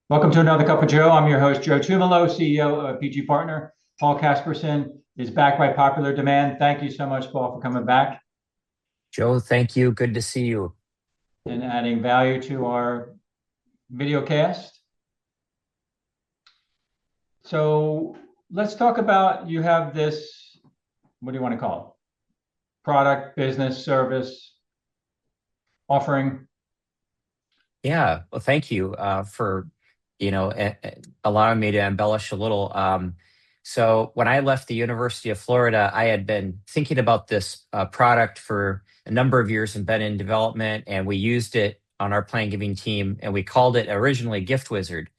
Welcome to another Cup of Joe. I'm your host, Joe Tumalo, CEO of PG Partner. Paul Caspersen is back by popular demand. Thank you so much, Paul, for coming back Joe, thank you. Good to see you. and adding value to our video cast. So let's talk about, you have this, what do you want to call it? Product, business, service, offering. Yeah, well, thank you for allowing me to embellish a little. So when I left the University of Florida, I had been thinking about this product for a number of years and been in development, and we used it on our plan giving team, and we called it originally Gift Wizard.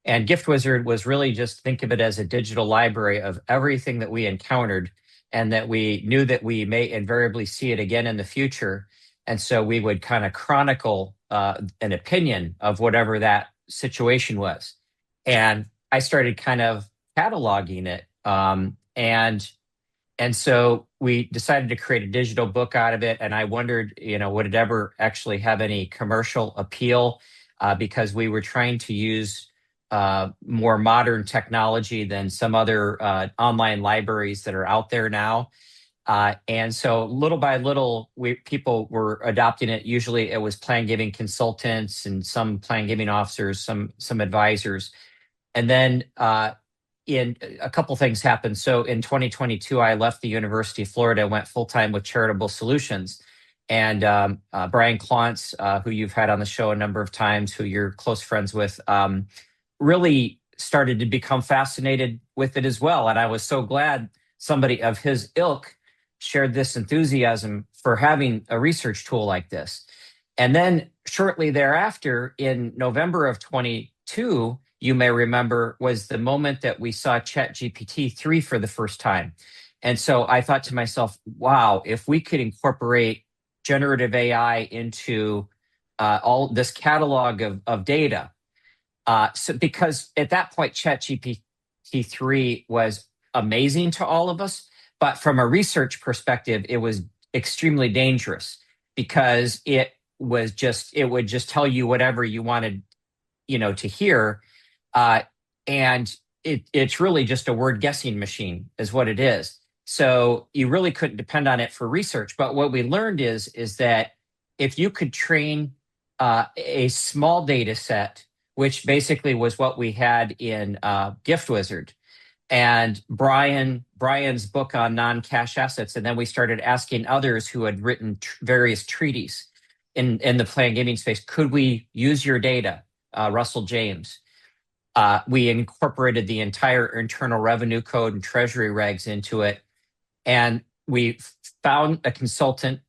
And Gift Wizard was really just think of it as a digital library of everything that we encountered and that we knew that we may invariably see it again in the future. And so we would kind of chronicle an opinion of whatever that situation was. And I started kind of cataloging it. And so we decided to create a digital book out of it. And I wondered, would it ever actually have any commercial appeal? Because we were trying to use more modern technology than some other online libraries that are out there now. And so little by little, people were adopting it. Usually it was plan giving consultants and some plan giving officers, some advisors. And then in a couple things happened. So in 2022, I left the University of Florida, went full time with Charitable Solutions. And Brian Klontz, who you've had on the show a number of times, who you're close friends with, really started to become fascinated with it as well. And I was so glad somebody of his ilk shared this enthusiasm for having a research tool like this. And then shortly thereafter, in November of 22, you may remember, was the moment that we saw ChatGPT 3 for the first time. And so I thought to myself, wow, if we could incorporate generative AI into all this catalog of data. So because at that point, ChatGPT 3 was amazing to all of us, but from a research perspective, it was extremely dangerous because it would just tell you whatever you wanted, to hear. And it's really just a word guessing machine is what it is. So you really couldn't depend on it for research. But what we learned is that if you could train a small data set, which basically was what we had in Gift Wizard, and Brian's book on non-cash assets, and then we started asking others who had written various treaties in the plan giving space, could we use your data? Russell James. We incorporated the entire Internal Revenue Code and Treasury regs into it, and we found a consultant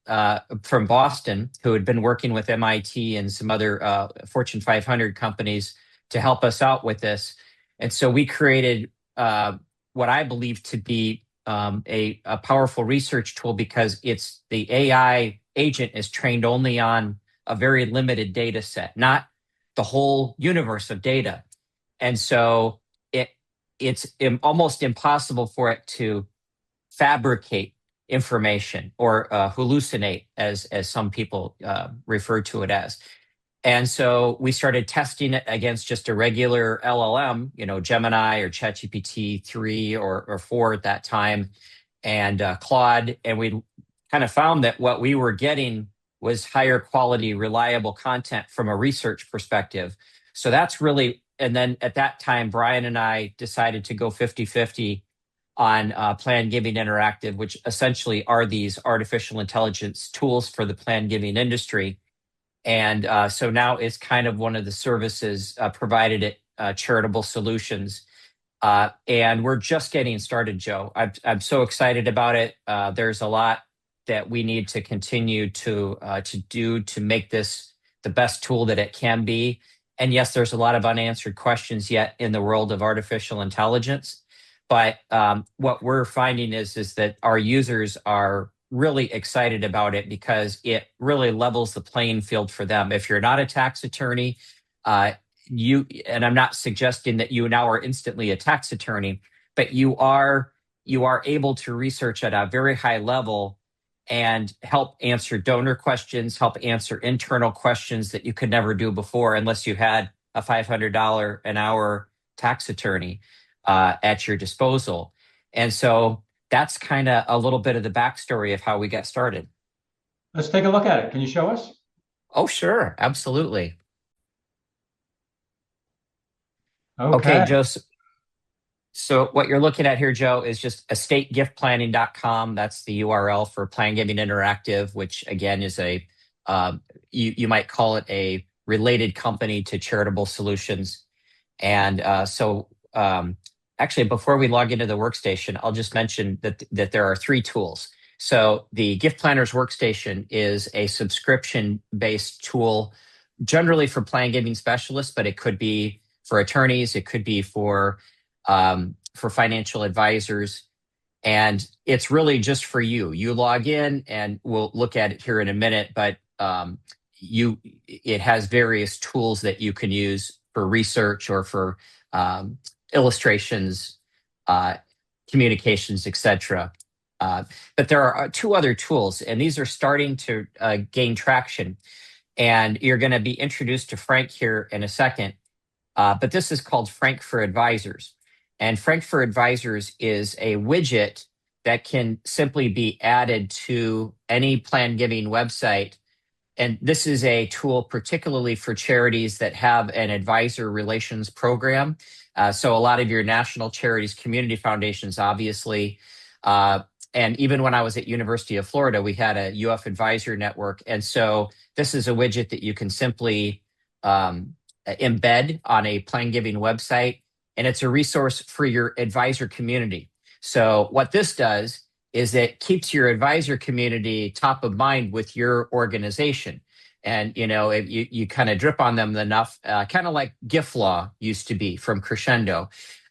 from Boston who had been working with MIT and some other Fortune 500 companies to help us out with this. And so we created what I believe to be a powerful research tool because it's the AI agent is trained only on a very limited data set, not the whole universe of data. And so it's almost impossible for it to fabricate information or hallucinate, as some people refer to it as. And so we started testing it against just a regular LLM, Gemini or ChatGPT 3 or 4 at that time, and Claude. And we kind of found that what we were getting was higher quality, reliable content from a research perspective. So that's really, and then at that time, Brian and I decided to go 50-50 on Plan Giving Interactive, which essentially are these artificial intelligence tools for the plan giving industry. And so now it's kind of one of the services provided at Charitable Solutions. And we're just getting started, Joe. I'm so excited about it. There's a lot that we need to continue to do to make this the best tool that it can be. And yes, there's a lot of unanswered questions yet in the world of artificial intelligence. But what we're finding is that our users are really excited about it because it really levels the playing field for them. If you're not a tax attorney, and I'm not suggesting that you now are instantly a tax attorney, but you are able to research at a very high level and help answer donor questions, help answer internal questions that you could never do before unless you had a $500 an hour tax attorney at your disposal. And so that's kind of a little bit of the backstory of how we got started. Let's take a look at it. Can you show us? Oh, sure. Absolutely. Okay, Okay. Joe. So what you're looking at here, Joe, is just estategiftplanning.com. That's the URL for Plan Giving Interactive, which again is you might call it a related company to Charitable Solutions. And actually, before we log into the workstation, I'll just mention that there are three tools. So the Gift Planners Workstation is a subscription-based tool, generally for plan giving specialists, but it could be for attorneys, it could be for financial advisors, and it's really just for you. You log in, and we'll look at it here in a minute, but it has various tools that you can use for research or for illustrations, communications, etc. But there are two other tools, and these are starting to gain traction. And you're going to be introduced to Frank here in a second. But this is called Frank for Advisors. And Frank for Advisors is a widget that can simply be added to any plan giving website. And this is a tool particularly for charities that have an advisor relations program. So a lot of your national charities, community foundations, obviously. And even when I was at University of Florida, we had a UF advisor network. And so this is a widget that you can simply embed on a plan giving website, and it's a resource for your advisor community. So what this does is it keeps your advisor community top of mind with your organization. And, if you kind of drip on them enough, kind of like Gift Law used to be from Crescendo,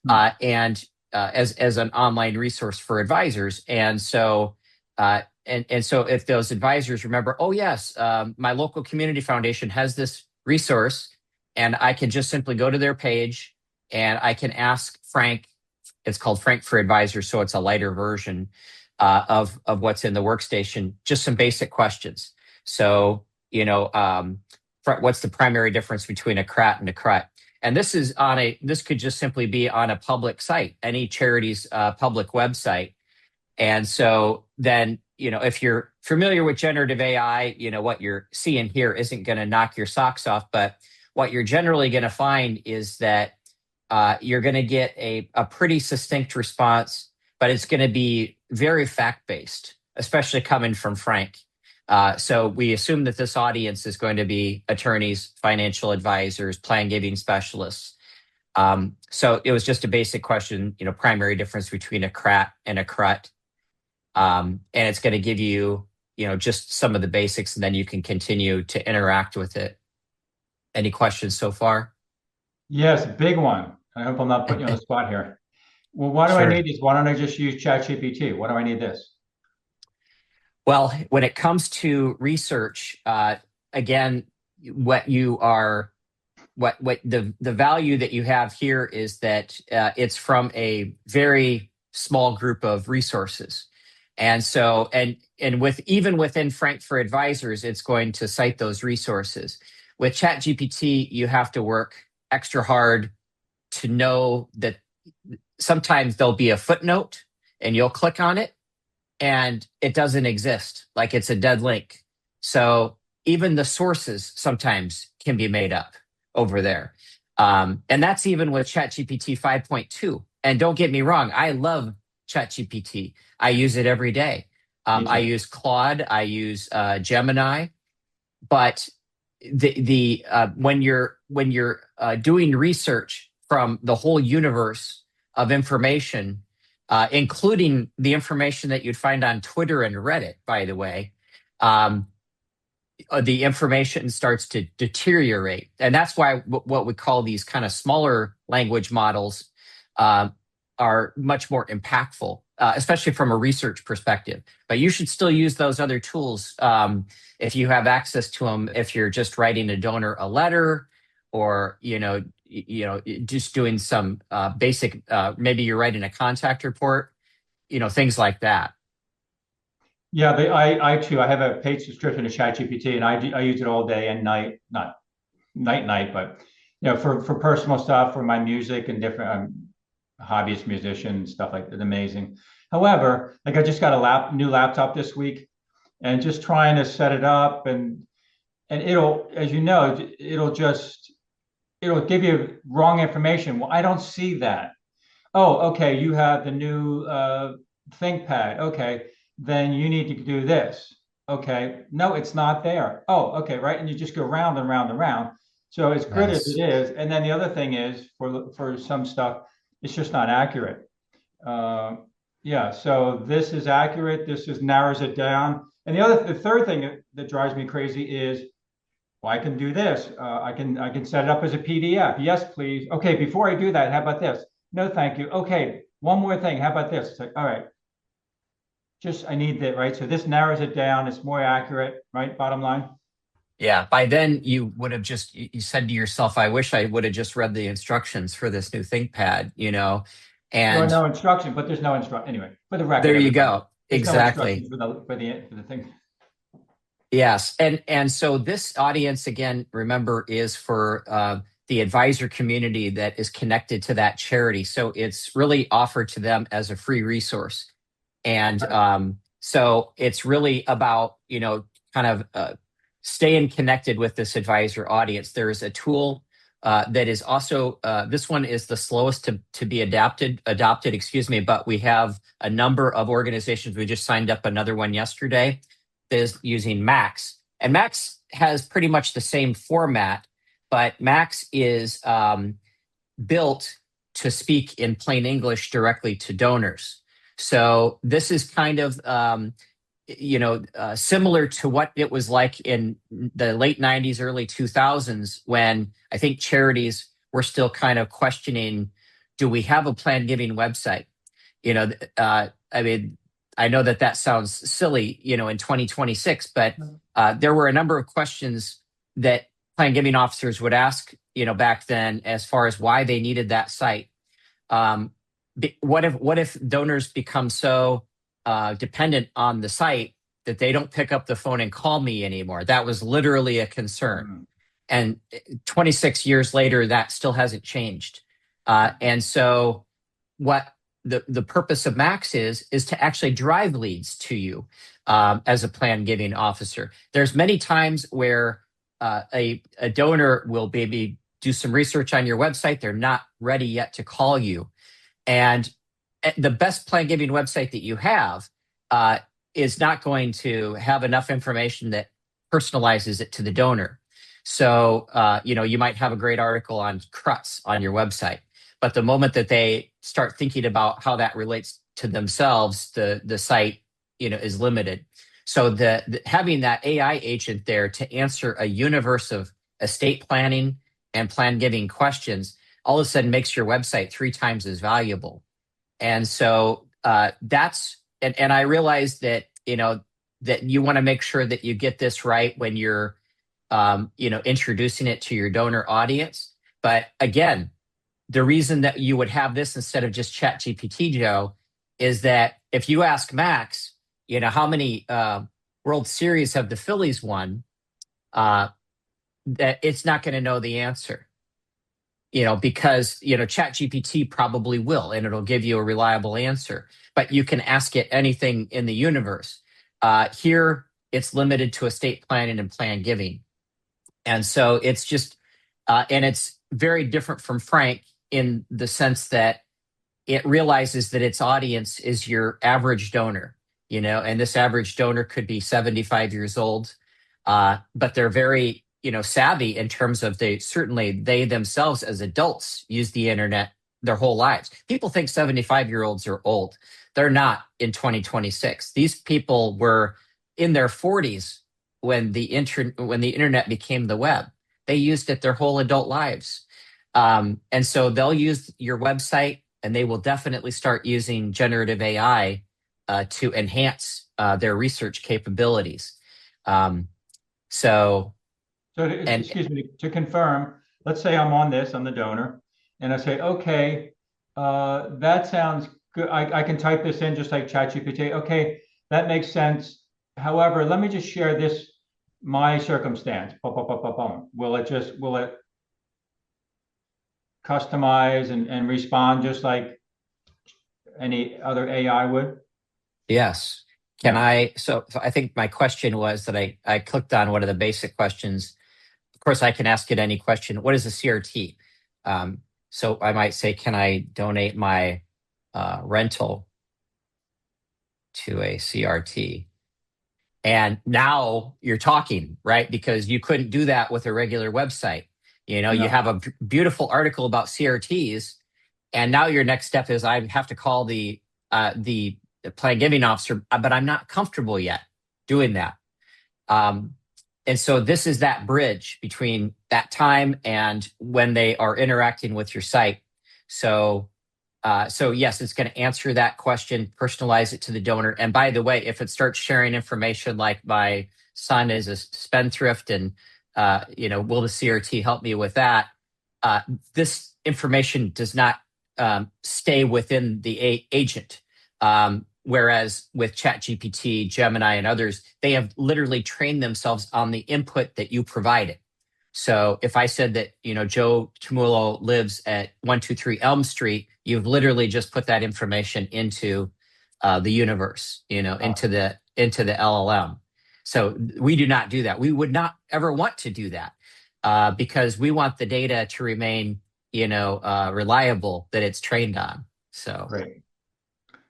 and as an online resource for advisors. And so so if those advisors remember, oh yes, my local community foundation has this resource, and I can just simply go to their page and I can ask Frank. It's called Frank for Advisors, so it's a lighter version of what's in the workstation, just some basic questions. So, what's the primary difference between a CRAT and a CRUT? And this could just simply be on a public site, any charity's public website. And so then, if you're familiar with generative AI, what you're seeing here isn't going to knock your socks off, but what you're generally going to find is that you're going to get a pretty succinct response, but it's going to be very fact-based, especially coming from Frank. So we assume that this audience is going to be attorneys, financial advisors, plan giving specialists. So it was just a basic question, primary difference between a CRAT and a CRUT. And it's going to give you, just some of the basics, and then you can continue to interact with it. Any questions so far? Yes, big one. I hope I'm not putting you on the spot here. Well, why do I need these? Why don't I just use ChatGPT? Why do I need this? Well, when it comes to research, again, what the value that you have here is that it's from a very small group of resources. And so, and even within Frank for Advisors, it's going to cite those resources. With ChatGPT, you have to work extra hard to know that sometimes there'll be a footnote and you'll click on it and it doesn't exist, like it's a dead link. So even the sources sometimes can be made up over there. And that's even with ChatGPT 5.2. And don't get me wrong, I love ChatGPT. I use it every day. I use Claude, I use Gemini, but when you're doing research from the whole universe of information, including the information that you'd find on Twitter and Reddit, by the way, the information starts to deteriorate. And that's why what we call these kind of smaller language models are much more impactful, especially from a research perspective. But you should still use those other tools if you have access to them, if you're just writing a donor a letter, or just doing some basic, maybe you're writing a contact report, things like that. Yeah, I too, I have a paid subscription to ChatGPT, and I use it all day and night, not night, but for personal stuff, for my music and different, hobbyist musician, stuff like that, amazing. However, like I just got a new laptop this week and just trying to set it up and it'll, as you know, it'll give you wrong information. Well, I don't see that. Oh, okay, you have the new ThinkPad. Okay, then you need to do this. Okay, no, it's not there. Oh, okay, right. And you just go round and round and round. So as good as it Yes. is, and then the other thing is for some stuff, it's just not accurate. Uh, yeah, so this is accurate. This just narrows it down. And the third thing that drives me crazy is, well, I can do this. I can set it up as a PDF. Yes, please. Okay, before I do that, how about this? No, thank you. Okay, one more thing. How about this? It's like, all right, just I need that, right? So this narrows it down. It's more accurate, right? Bottom line. Yeah. By then, you would have just you said to yourself, "I wish I would have just read the instructions for this new ThinkPad." Well, And no instruction, but there's no instruction anyway. For the record, there you everybody, go. there's no Exactly. instructions for the thing. Yes, and so this audience again, remember, is for the advisor community that is connected to that charity. So it's really offered to them as a free resource, and so it's really about kind of staying connected with this advisor audience. There is a tool that is also this one is the slowest to be adopted. Excuse me, but we have a number of organizations. We just signed up another one yesterday is using Max. And Max has pretty much the same format, but Max is built to speak in plain English directly to donors. So this is kind of similar to what it was like in the late 90s, early 2000s, when I think charities were still kind of questioning, do we have a planned giving website? I mean, I know that sounds silly, in 2026, but there were a number of questions that plan giving officers would ask, back then, as far as why they needed that site. What if donors become so dependent on the site that they don't pick up the phone and call me anymore? That was literally a concern. And 26 years later, that still hasn't changed. And so what the purpose of Max is to actually drive leads to you as a plan giving officer. There's many times where a donor will maybe do some research on your website. They're not ready yet to call you. And the best plan giving website that you have is not going to have enough information that personalizes it to the donor. So, you might have a great article on CRUTs on your website, but the moment that they start thinking about how that relates to themselves, the site, is limited. So having that AI agent there to answer a universe of estate planning and plan giving questions all of a sudden makes your website 3 times as valuable. And so and I realize that, that you want to make sure that you get this right when you're, introducing it to your donor audience. But again, the reason that you would have this instead of just ChatGPT, Joe, is that if you ask Max, how many World Series have the Phillies won, that it's not going to know the answer. Because, ChatGPT probably will, and it'll give you a reliable answer, but you can ask it anything in the universe. Here, it's limited to estate planning and plan giving. And so it's just, and it's very different from Frank in the sense that it realizes that its audience is your average donor, and this average donor could be 75 years old, but they're very, savvy in terms of they themselves as adults use the internet their whole lives. People think 75-year-olds are old. They're not in 2026. These people were in their 40s when the internet became the web. They used it their whole adult lives. And so they'll use your website, and they will definitely start using generative AI to enhance their research capabilities. Excuse me, to confirm, let's say I'm the donor, and I say, okay, that sounds good. I can type this in just like ChatGPT. Okay, that makes sense. However, let me just share my circumstance. Boom, boom, boom, boom, boom. Will it customize and respond just like any other AI would? Yes. Can Yeah. so I think my question was that I clicked on one of the basic questions. Of course, I can ask it any question. What is a CRT? So I might say, can I donate my rental to a CRT? And now you're talking, right? Because you couldn't do that with a regular website. You No. have a beautiful article about CRTs, and now your next step is I have to call the plan giving officer, but I'm not comfortable yet doing that. Um, and so this is that bridge between that time and when they are interacting with your site. So yes, it's going to answer that question, personalize it to the donor. And by the way, if it starts sharing information like my son is a spendthrift and, will the CRT help me with that? This information does not stay within the agent. Whereas with ChatGPT, Gemini, and others, they have literally trained themselves on the input that you provided. So if I said that, Joe Tumulo lives at 123 Elm Street, you've literally just put that information into the universe, into the LLM. So we do not do that. We would not ever want to do that because we want the data to remain, reliable that it's trained on. So Great.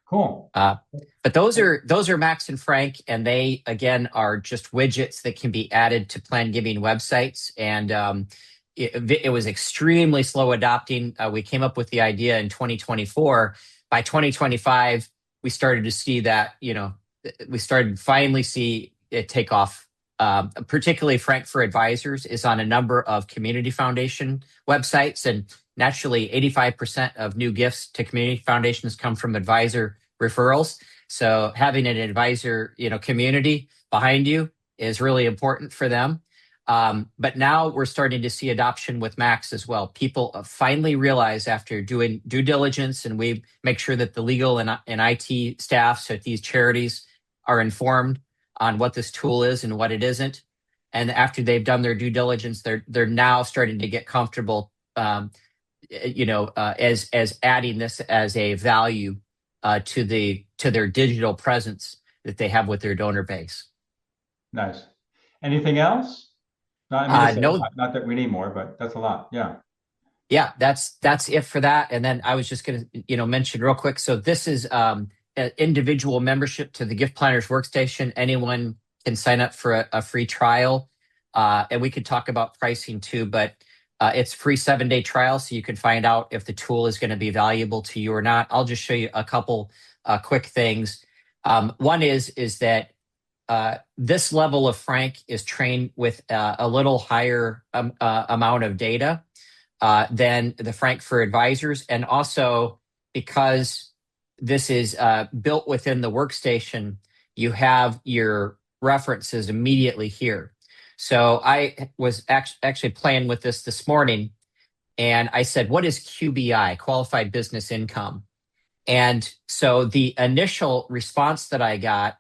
Cool. But those are Max and Frank, and they again are just widgets that can be added to plan giving websites. And it was extremely slow adopting. We came up with the idea in 2024. By 2025, we started to see that we started finally see it take off. Particularly, Frank for Advisors is on a number of community foundation websites, and naturally, 85% of new gifts to community foundations come from advisor referrals. So having an advisor, community behind you is really important for them. But now we're starting to see adoption with Max as well. People finally realize after doing due diligence, and we make sure that the legal and IT staffs at these charities are informed on what this tool is and what it isn't. And after they've done their due diligence, they're now starting to get comfortable, as adding this as a value to their digital presence that they have with their donor base. Nice. Anything else? No, not that we need more, but that's a lot. Yeah. Yeah, that's it for that. And then I was just going to, mention real quick. So this is an individual membership to the Gift Planners Workstation. Anyone can sign up for a free trial, and we could talk about pricing too. But it's a free 7-day trial, so you can find out if the tool is going to be valuable to you or not. I'll just show you a couple quick things. One is that this level of Frank is trained with a little higher amount of data than the Frank for Advisors. And also because this is built within the workstation, you have your references immediately here. So I was actually playing with this morning, and I said, what is QBI, qualified business income? And so the initial response that I got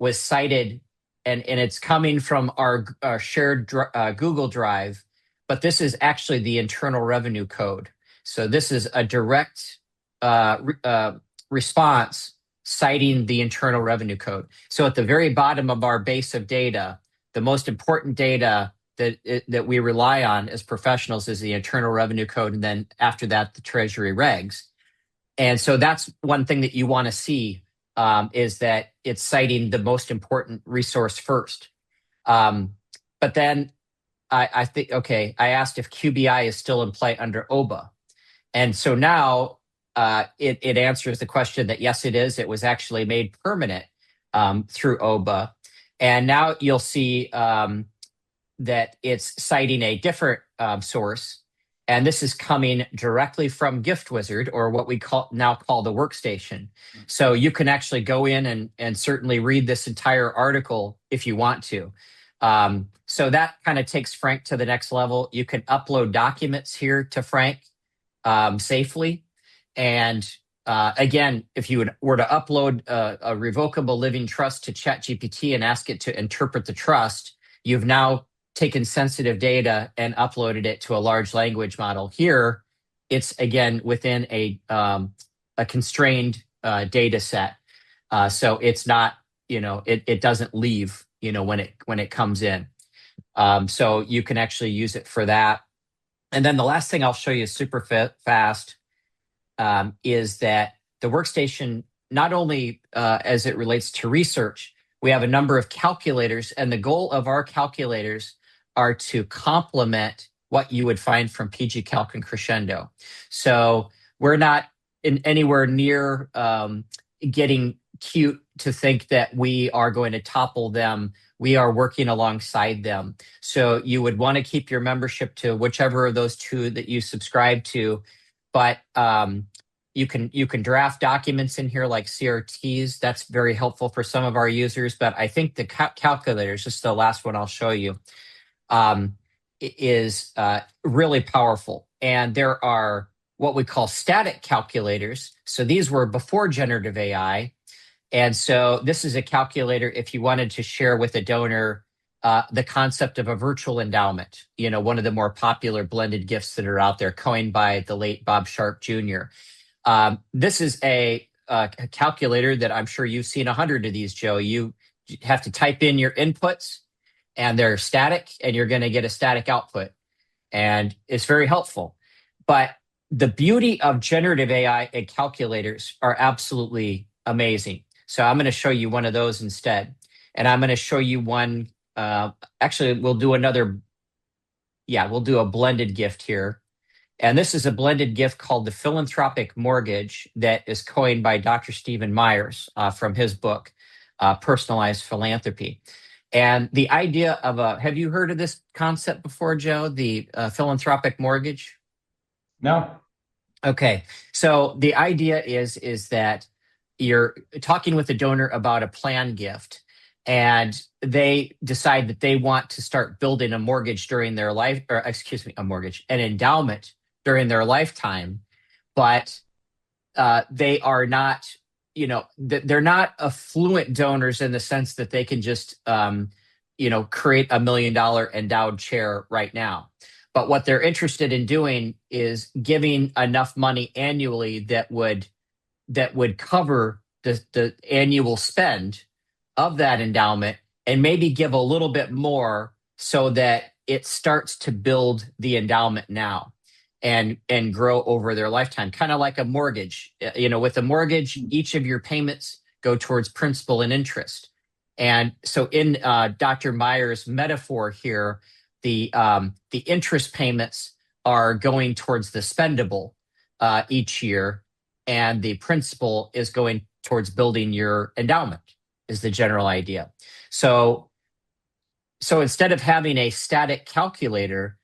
was cited, and it's coming from our shared Google Drive, but this is actually the Internal Revenue Code. So this is a direct response citing the Internal Revenue Code. So at the very bottom of our base of data, the most important data that we rely on as professionals is the Internal Revenue Code, and then after that, the Treasury regs. And so that's one thing that you want to see, is that it's citing the most important resource first. But then I think, okay, I asked if QBI is still in play under OBA. And so now it answers the question that yes, it is. It was actually made permanent through OBA. And now you'll see that it's citing a different source. And this is coming directly from Gift Wizard, or what we now call the Workstation. So you can actually go in and certainly read this entire article if you want to. So that kind of takes Frank to the next level. You can upload documents here to Frank safely. And again, if you were to upload a revocable living trust to ChatGPT and ask it to interpret the trust, you've now taken sensitive data and uploaded it to a large language model. Here, it's again within a constrained data set. So it's not, it doesn't leave, when it comes in. So you can actually use it for that. And then the last thing I'll show you super fast is that the Workstation, not only as it relates to research, we have a number of calculators, and the goal of our calculators are to complement what you would find from PG Calc and Crescendo. So we're not anywhere near getting cute to think that we are going to topple them. We are working alongside them. So you would want to keep your membership to whichever of those two that you subscribe to, but you can draft documents in here like CRTs. That's very helpful for some of our users. But I think the calculators, just the last one I'll show you, is really powerful. And there are what we call static calculators. So these were before generative AI. And so this is a calculator if you wanted to share with a donor the concept of a virtual endowment, one of the more popular blended gifts that are out there, coined by the late Bob Sharp Jr. This is a calculator that I'm sure you've seen 100 of these, Joe. You have to type in your inputs, and they're static, and you're going to get a static output. And it's very helpful. But the beauty of generative AI and calculators are absolutely amazing. So I'm going to show you one of those instead. And I'm going to show you one. Actually, we'll do a blended gift here. And this is a blended gift called the Philanthropic Mortgage that is coined by Dr. Stephen Myers from his book, Personalized Philanthropy. And the idea of have you heard of this concept before, Joe, the philanthropic mortgage? No. Okay. So the idea is that you're talking with a donor about a planned gift, and they decide that they want to start building a mortgage during their life, or excuse me, an endowment during their lifetime, but they are not, they're not affluent donors in the sense that they can just, create $1 million endowed chair right now. But what they're interested in doing is giving enough money annually that would cover the annual spend of that endowment, and maybe give a little bit more so that it starts to build the endowment now and grow over their lifetime, kind of like a mortgage. With a mortgage, each of your payments go towards principal and interest. And so in Dr. Myers' metaphor here, the interest payments are going towards the spendable each year, and the principal is going towards building your endowment, is the general idea. So instead of having a static calculator,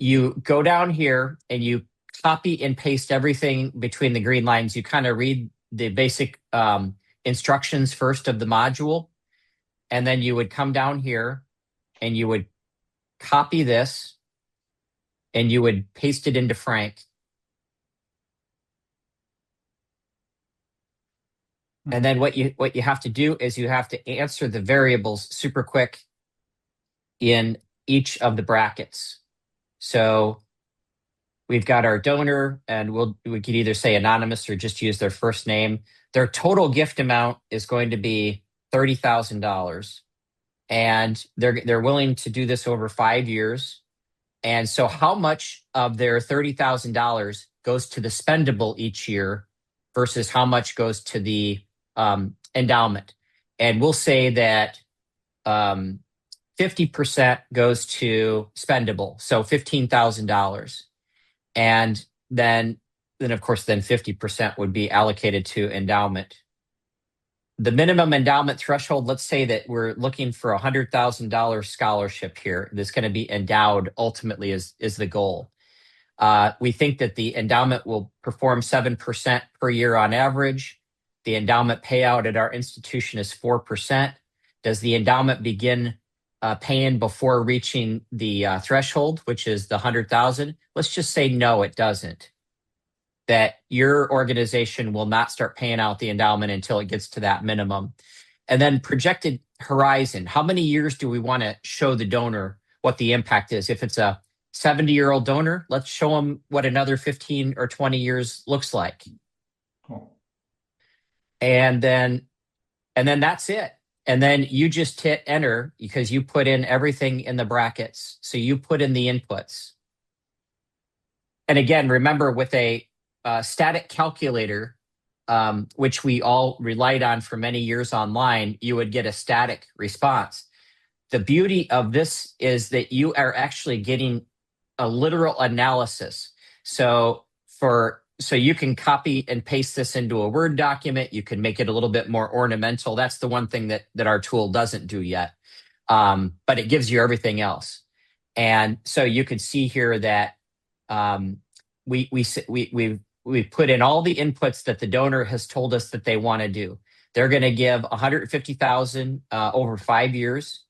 you go down here and you copy and paste everything between the green lines. You kind of read the basic instructions first of the module, and then you would come down here and you would copy this and you would paste it into Frank. And then what you have to do is you have to answer the variables super quick in each of the brackets. So we've got our donor, and we could either say anonymous or just use their first name. Their total gift amount is going to be $30,000, and they're willing to do this over 5 years. And so how much of their $30,000 goes to the spendable each year versus how much goes to the endowment? And we'll say that 50% goes to spendable, so $15,000. And then of course, 50% would be allocated to endowment. The minimum endowment threshold, let's say that we're looking for a $100,000 scholarship here that's going to be endowed ultimately is the goal. We think that the endowment will perform 7% per year on average. The endowment payout at our institution is 4%. Does the endowment begin paying before reaching the threshold, which is the 100,000? Let's just say no, it doesn't. That your organization will not start paying out the endowment until it gets to that minimum. And then projected horizon. How many years do we want to show the donor what the impact is? If it's a 70-year-old donor, let's show them what another 15 or 20 years looks like. Cool. And then that's it. And then you just hit enter because you put in everything in the brackets. So you put in the inputs. And again, remember with a static calculator, which we all relied on for many years online, you would get a static response. The beauty of this is that you are actually getting a literal analysis. So you can copy and paste this into a Word document. You can make it a little bit more ornamental. That's the one thing that our tool doesn't do yet. But it gives you everything else. And so you could see here that we put in all the inputs that the donor has told us that they want to do. They're going to give $150,000 over 5 years.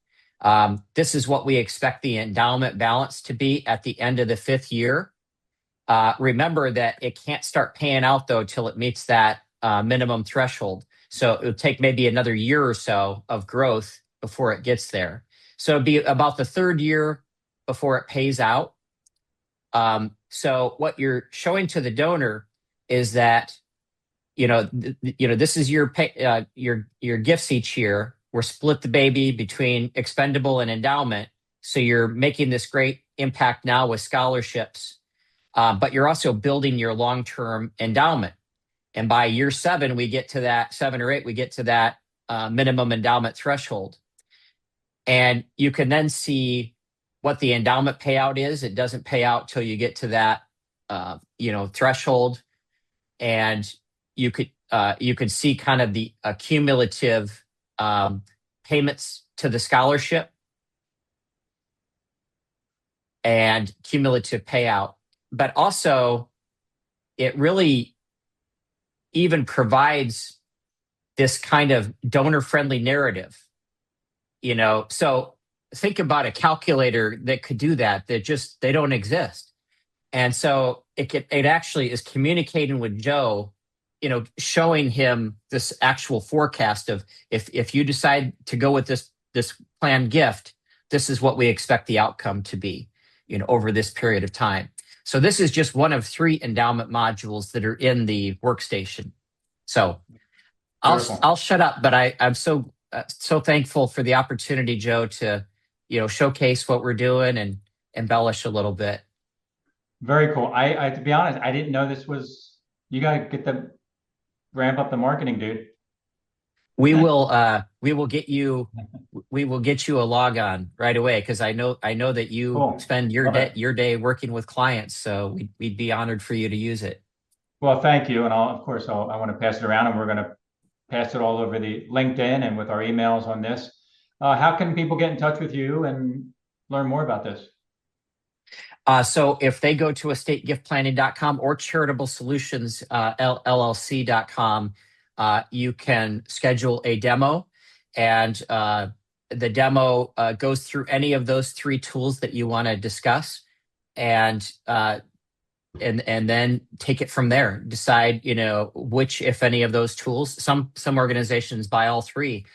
This is what we expect the endowment balance to be at the end of the 5th year. Remember that it can't start paying out though till it meets that minimum threshold. So it would take maybe another year or so of growth before it gets there. So it'd be about the 3rd year before it pays out. So what you're showing to the donor is that, this is your gifts each year. We're split the baby between expendable and endowment. So you're making this great impact now with scholarships, but you're also building your long-term endowment. And by year 7, we get to that 7 or 8, we get to that minimum endowment threshold. And you can then see what the endowment payout is. It doesn't pay out till you get to that, threshold. And you could see kind of the cumulative payments to the scholarship and cumulative payout. But also, it really even provides this kind of donor-friendly narrative. So think about a calculator that could do that. They don't exist. And so it actually is communicating with Joe, showing him this actual forecast of if you decide to go with this planned gift, this is what we expect the outcome to be, over this period of time. So this is just one of 3 endowment modules that are in the workstation. So I'll shut up, but I'm so thankful for the opportunity, Joe, to showcase what we're doing and embellish a little bit. Very cool. I to be honest, I didn't know this was. You got to ramp up the marketing, dude. We will get you a log on right away because I know that you spend your day working with clients, so we'd be honored for you to use it. Well, thank you, and I want to pass it around, and we're going to pass it all over the LinkedIn and with our emails on this. How can people get in touch with you and learn more about this? So if they go to estategiftplanning.com or charitablesolutions LLC.com, you can schedule a demo, and the demo goes through any of those 3 tools that you want to discuss, and then take it from there. Decide, which, if any, of those tools. Some organizations buy all 3.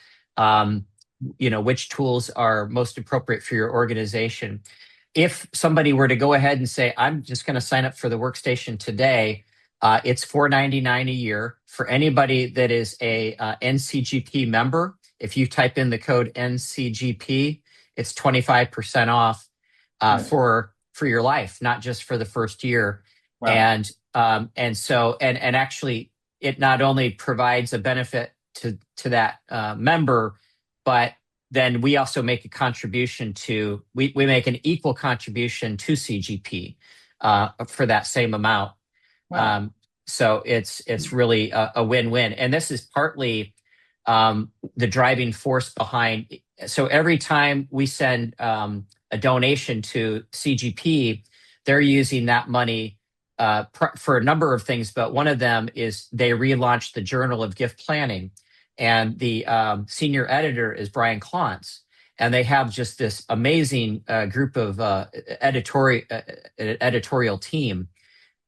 Which tools are most appropriate for your organization. If somebody were to go ahead and say, I'm just going to sign up for the workstation today, it's $4.99 a year. For anybody that is a NCGP member, if you type in the code NCGP, it's 25% off for your life, not just for the first year. Wow. And so actually, it not only provides a benefit to that member, but then we also make a contribution we make an equal contribution to CGP for that same amount. Wow. So it's really a win-win. And this is partly the driving force behind. So every time we send a donation to CGP, they're using that money for a number of things, but one of them is they relaunched the Journal of Gift Planning. And the senior editor is Brian Klontz. And they have just this amazing group of editorial team.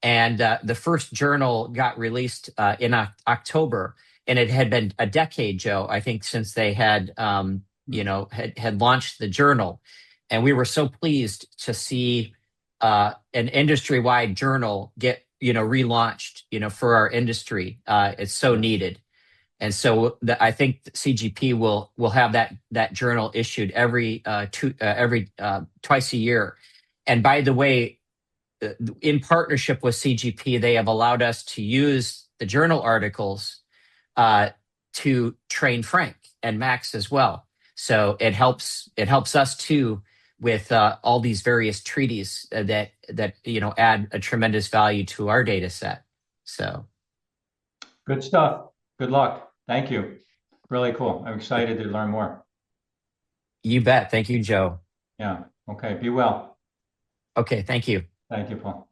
And the first journal got released in October. And it had been a decade, Joe, I think, since they had launched the journal. And we were so pleased to see an industry-wide journal get relaunched for our industry. It's so needed. And so I think CGP will have that journal issued every twice a year. And by the way, in partnership with CGP, they have allowed us to use the journal articles to train Frank and Max as well. So it helps us too with all these various treaties that add a tremendous value to our data set. So Good stuff. Good luck. Thank you. Really cool. I'm excited to learn more. you bet. Thank you, Joe. Yeah. Okay. Be well. Okay. Thank you. Thank you, Paul.